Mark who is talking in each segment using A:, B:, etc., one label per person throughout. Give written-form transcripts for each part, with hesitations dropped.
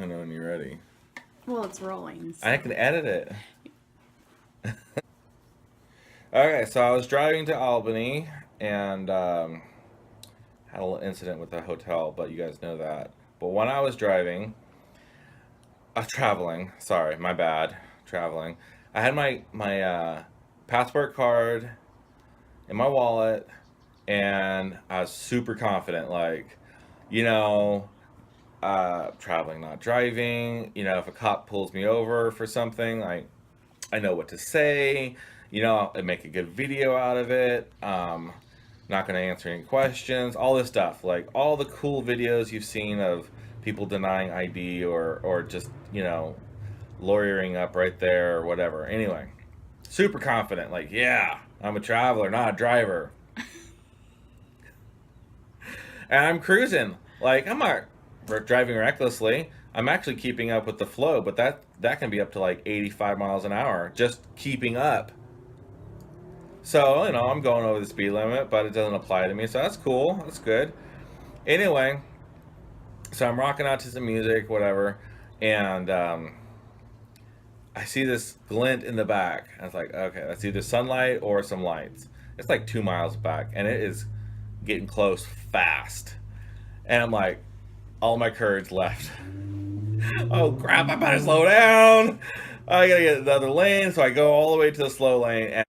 A: I know when you're ready.
B: Well, it's rolling. So.
A: I can edit it. Okay, so I was driving to Albany and had a little incident with the hotel, but you guys know that. But when I was driving, traveling, sorry, my bad, traveling, I had my passport card in my wallet, and I was super confident, like, you know, traveling, not driving. If a cop pulls me over for something, I know what to say. I make a good video out of it. Not going to answer any questions. All this stuff, like all the cool videos you've seen of people denying ID or just lawyering up right there or whatever. Anyway, super confident. Like, yeah, I'm a traveler, not a driver, and I'm cruising. Like, I'm not driving recklessly. I'm actually keeping up with the flow, but that can be up to like 85 miles an hour just keeping up. So, I'm going over the speed limit, but it doesn't apply to me. So that's cool. That's good. Anyway, so I'm rocking out to some music, whatever, and I see this glint in the back. I was like, okay, that's either sunlight or some lights. It's like 2 miles back, and it is getting close fast. And I'm like, all my courage left. Oh crap! I better slow down. I gotta get another lane, so I go all the way to the slow lane. And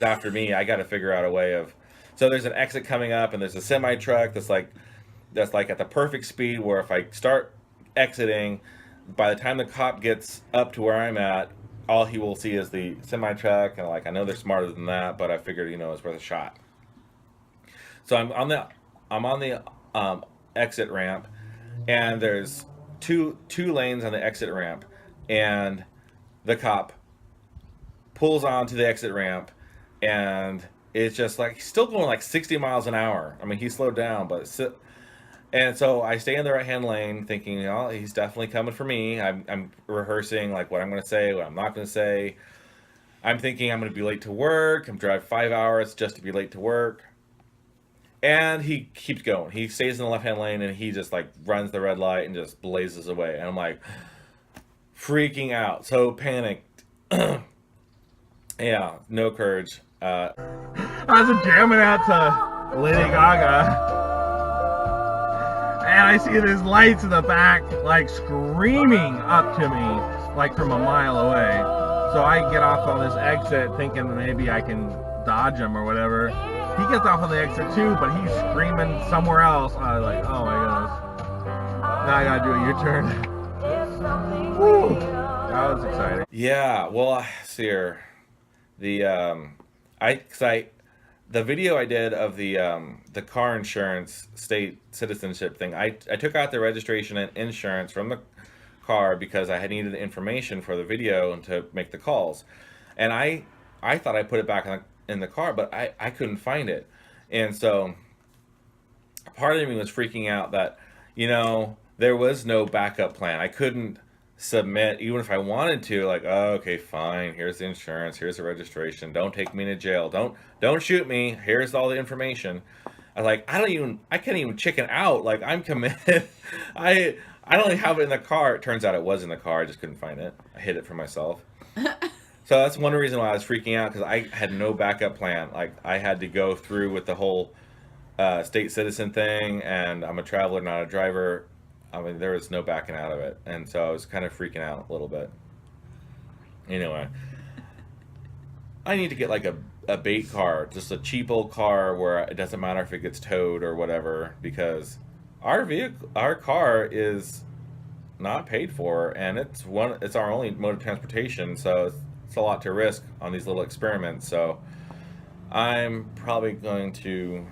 A: after me, I got to figure out a way of. So there's an exit coming up, and there's a semi truck that's like at the perfect speed where if I start exiting, by the time the cop gets up to where I'm at, all he will see is the semi truck, and like I know they're smarter than that, but I figured it's worth a shot. So I'm on the exit ramp, and there's two lanes on the exit ramp, and the cop pulls onto the exit ramp, and it's just like he's still going like 60 miles an hour. I mean, he slowed down, but and so I stay in the right hand lane, thinking, he's definitely coming for me. I'm rehearsing like what I'm going to say, what I'm not going to say. I'm thinking I'm going to be late to work. I'm driving 5 hours just to be late to work. And he keeps going. He stays in the left hand lane, and he just like runs the red light and just blazes away. And I'm like freaking out, so panicked. Yeah, no courage.
C: I was jamming out to Lady Gaga, and I see these lights in the back, like screaming up to me, like from a mile away. So I get off on this exit, thinking maybe I can dodge him or whatever. He gets off on the exit too, but he's screaming somewhere else. I was like, oh my goodness, now I gotta do a U-turn. Woo! That was exciting.
A: Yeah, well, see here, the cause the video I did of the car insurance state citizenship thing, I took out the registration and insurance from the car because I had needed the information for the video and to make the calls, and I thought I put it back in the car, but I couldn't find it, and so part of me was freaking out that there was no backup plan. I couldn't submit even if I wanted to, like, oh, okay, fine, here's the insurance, here's the registration, don't take me to jail, don't shoot me, here's all the information. I was like, I can't even chicken out, like, I'm committed. I don't even have it in the car. It turns out it was in the car, I just couldn't find it. I hid it from myself. So that's one reason why I was freaking out, because I had no backup plan. Like, I had to go through with the whole state citizen thing, and I'm a traveler, not a driver. I mean, there was no backing out of it, and so I was kind of freaking out a little bit. Anyway, I need to get like a bait car, just a cheap old car where it doesn't matter if it gets towed or whatever, because our car is not paid for, and it's our only mode of transportation, so it's a lot to risk on these little experiments. So I'm probably going to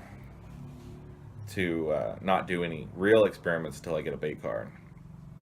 A: not do any real experiments until I get a bait car.